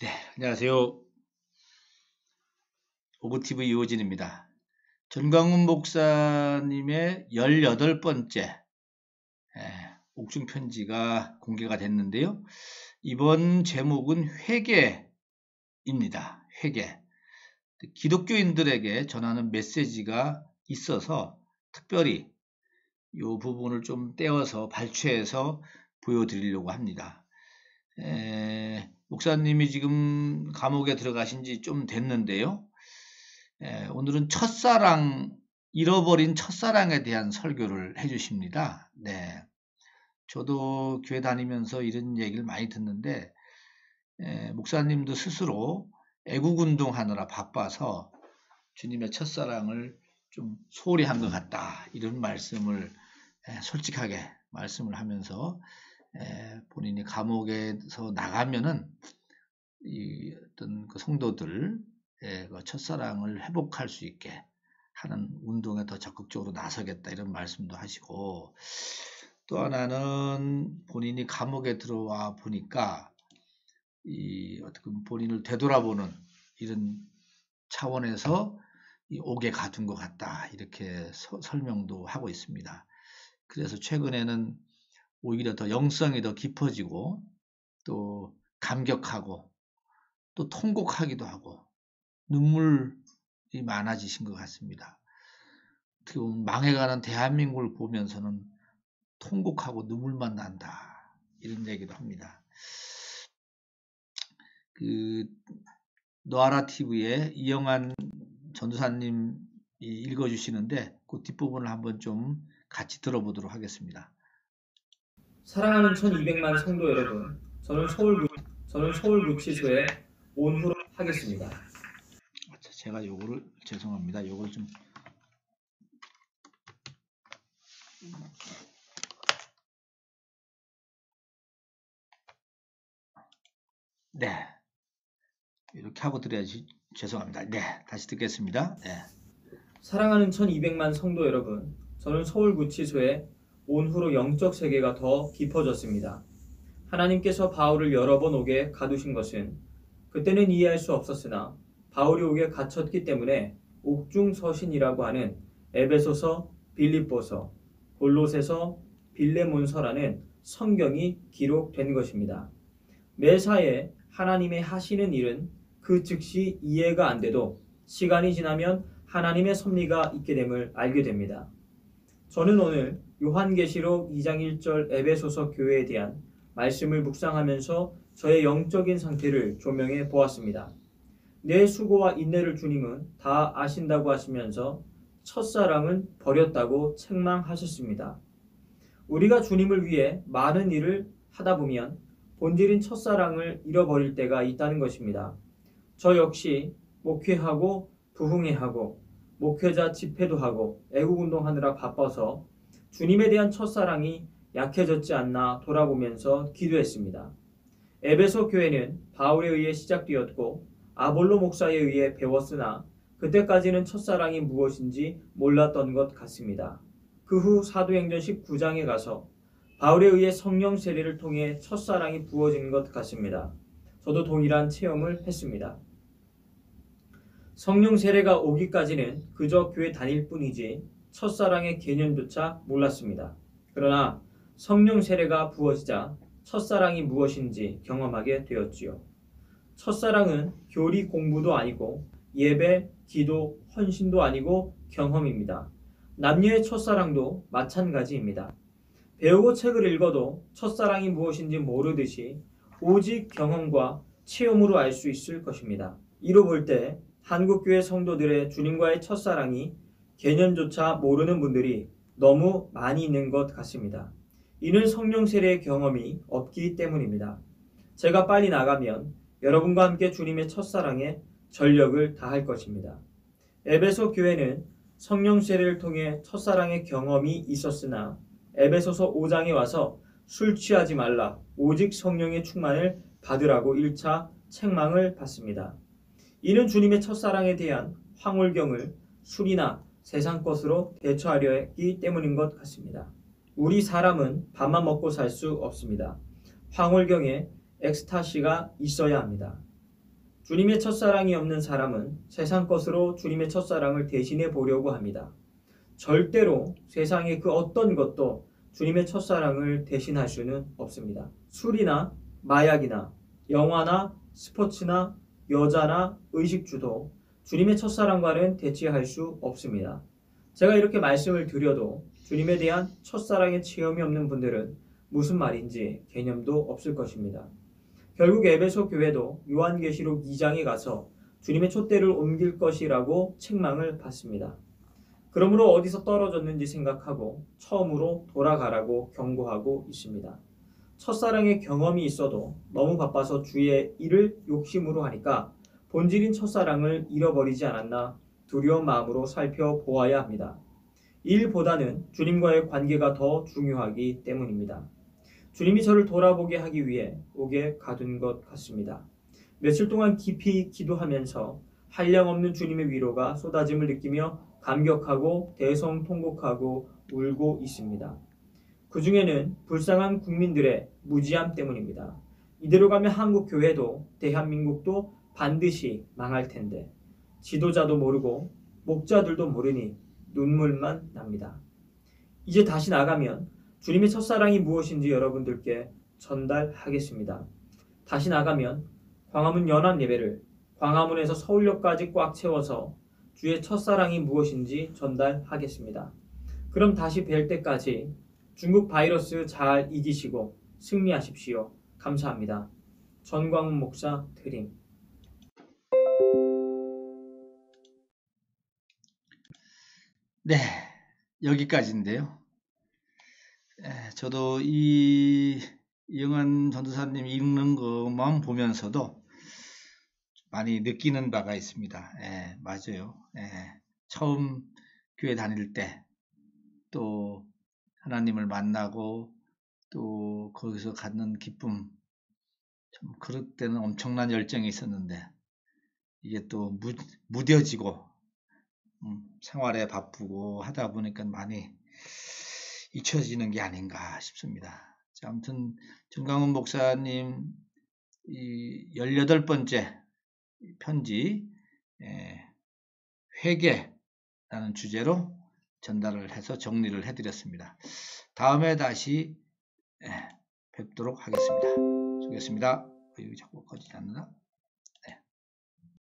네, 안녕하세요. 오그TV 이호진입니다. 전광훈 목사님의 18번째 옥중 편지가 공개가 됐는데요. 이번 제목은 회개입니다. 회개. 기독교인들에게 전하는 메시지가 있어서 특별히 이 부분을 좀 떼어서 발췌해서 보여드리려고 합니다. 목사님이 지금 감옥에 들어가신 지 좀 됐는데요. 오늘은 잃어버린 첫사랑에 대한 설교를 해주십니다. 네. 저도 교회 다니면서 이런 얘기를 많이 듣는데, 목사님도 스스로 애국운동 하느라 바빠서 주님의 첫사랑을 좀 소홀히 한 것 같다. 이런 말씀을 솔직하게 말씀을 하면서 본인이 감옥에서 나가면은 이 어떤 그 성도들 그 첫사랑을 회복할 수 있게 하는 운동에 더 적극적으로 나서겠다 이런 말씀도 하시고, 또 하나는 본인이 감옥에 들어와 보니까 어떻게 본인을 되돌아보는 이런 차원에서 옥에 가둔 것 같다 이렇게 설명도 하고 있습니다. 그래서 최근에는 오히려 더 영성이 더 깊어지고 또 감격하고 또 통곡하기도 하고 눈물이 많아지신 것 같습니다. 어떻게 보면 망해가는 대한민국을 보면서는 통곡하고 눈물만 난다 이런 얘기도 합니다. 노아라 TV에 이영환 전도사님이 읽어주시는데 그 뒷부분을 한번 좀 같이 들어보도록 하겠습니다. 사랑하는 1200만 성도 여러분, 저는 서울구치소에 온 후로 하겠습니다. 제가 요거를 죄송합니다. 요걸 좀 네, 이렇게 하고 드려야지. 죄송합니다. 네, 다시 듣겠습니다. 네. 사랑하는 1200만 성도 여러분, 저는 서울구치소에 온 후로 영적 세계가 더 깊어졌습니다. 하나님께서 바울을 여러 번 옥에 가두신 것은 그때는 이해할 수 없었으나 바울이 옥에 갇혔기 때문에 옥중서신이라고 하는 에베소서, 빌립보서, 골로새서, 빌레몬서라는 성경이 기록된 것입니다. 매사에 하나님의 하시는 일은 그 즉시 이해가 안 돼도 시간이 지나면 하나님의 섭리가 있게 됨을 알게 됩니다. 저는 오늘 요한계시록 2장 1절 에베소서 교회에 대한 말씀을 묵상하면서 저의 영적인 상태를 조명해 보았습니다. 내 수고와 인내를 주님은 다 아신다고 하시면서 첫사랑은 버렸다고 책망하셨습니다. 우리가 주님을 위해 많은 일을 하다 보면 본질인 첫사랑을 잃어버릴 때가 있다는 것입니다. 저 역시 목회하고 부흥회하고 목회자 집회도 하고 애국운동하느라 바빠서 주님에 대한 첫사랑이 약해졌지 않나 돌아보면서 기도했습니다. 에베소 교회는 바울에 의해 시작되었고 아볼로 목사에 의해 배웠으나 그때까지는 첫사랑이 무엇인지 몰랐던 것 같습니다. 그 후 사도행전 19장에 가서 바울에 의해 성령 세례를 통해 첫사랑이 부어진 것 같습니다. 저도 동일한 체험을 했습니다. 성령 세례가 오기까지는 그저 교회 다닐 뿐이지 첫사랑의 개념조차 몰랐습니다. 그러나 성령 세례가 부어지자 첫사랑이 무엇인지 경험하게 되었지요. 첫사랑은 교리 공부도 아니고 예배, 기도, 헌신도 아니고 경험입니다. 남녀의 첫사랑도 마찬가지입니다. 배우고 책을 읽어도 첫사랑이 무엇인지 모르듯이 오직 경험과 체험으로 알 수 있을 것입니다. 이로 볼 때 한국교회 성도들의 주님과의 첫사랑이 개념조차 모르는 분들이 너무 많이 있는 것 같습니다. 이는 성령 세례의 경험이 없기 때문입니다. 제가 빨리 나가면 여러분과 함께 주님의 첫사랑에 전력을 다할 것입니다. 에베소 교회는 성령 세례를 통해 첫사랑의 경험이 있었으나 에베소서 5장에 와서 술 취하지 말라, 오직 성령의 충만을 받으라고 1차 책망을 받습니다. 이는 주님의 첫사랑에 대한 황홀경을 술이나 세상 것으로 대처하려 했기 때문인 것 같습니다. 우리 사람은 밥만 먹고 살 수 없습니다. 황홀경에 엑스타시가 있어야 합니다. 주님의 첫사랑이 없는 사람은 세상 것으로 주님의 첫사랑을 대신해 보려고 합니다. 절대로 세상의 그 어떤 것도 주님의 첫사랑을 대신할 수는 없습니다. 술이나 마약이나 영화나 스포츠나 여자나 의식주도 주님의 첫사랑과는 대치할 수 없습니다. 제가 이렇게 말씀을 드려도 주님에 대한 첫사랑의 체험이 없는 분들은 무슨 말인지 개념도 없을 것입니다. 결국 에베소 교회도 요한계시록 2장에 가서 주님의 촛대를 옮길 것이라고 책망을 받습니다. 그러므로 어디서 떨어졌는지 생각하고 처음으로 돌아가라고 경고하고 있습니다. 첫사랑의 경험이 있어도 너무 바빠서 주의 일을 욕심으로 하니까 본질인 첫사랑을 잃어버리지 않았나 두려운 마음으로 살펴보아야 합니다. 일보다는 주님과의 관계가 더 중요하기 때문입니다. 주님이 저를 돌아보게 하기 위해 옥에 가둔 것 같습니다. 며칠 동안 깊이 기도하면서 한량없는 주님의 위로가 쏟아짐을 느끼며 감격하고 대성통곡하고 울고 있습니다. 그 중에는 불쌍한 국민들의 무지함 때문입니다. 이대로 가면 한국 교회도 대한민국도 반드시 망할 텐데 지도자도 모르고 목자들도 모르니 눈물만 납니다. 이제 다시 나가면 주님의 첫사랑이 무엇인지 여러분들께 전달하겠습니다. 다시 나가면 광화문 연합예배를 광화문에서 서울역까지 꽉 채워서 주의 첫사랑이 무엇인지 전달하겠습니다. 그럼 다시 뵐 때까지 중국 바이러스 잘 이기시고 승리하십시오. 감사합니다. 전광훈 목사 드림. 네, 여기까지인데요. 저도 이 이영환 전도사님 읽는 것만 보면서도 많이 느끼는 바가 있습니다. 맞아요. 처음 교회 다닐 때 또 하나님을 만나고 또 거기서 갖는 기쁨, 참 그럴 때는 엄청난 열정이 있었는데 이게 또 무뎌지고 생활에 바쁘고 하다 보니까 많이 잊혀지는 게 아닌가 싶습니다. 자, 아무튼 전광훈 목사님 이 18번째 편지 회개라는 주제로 전달을 해서 정리를 해드렸습니다. 다음에 다시 뵙도록 하겠습니다. 수고했습니다. 여기 자꾸 꺼지지 않나?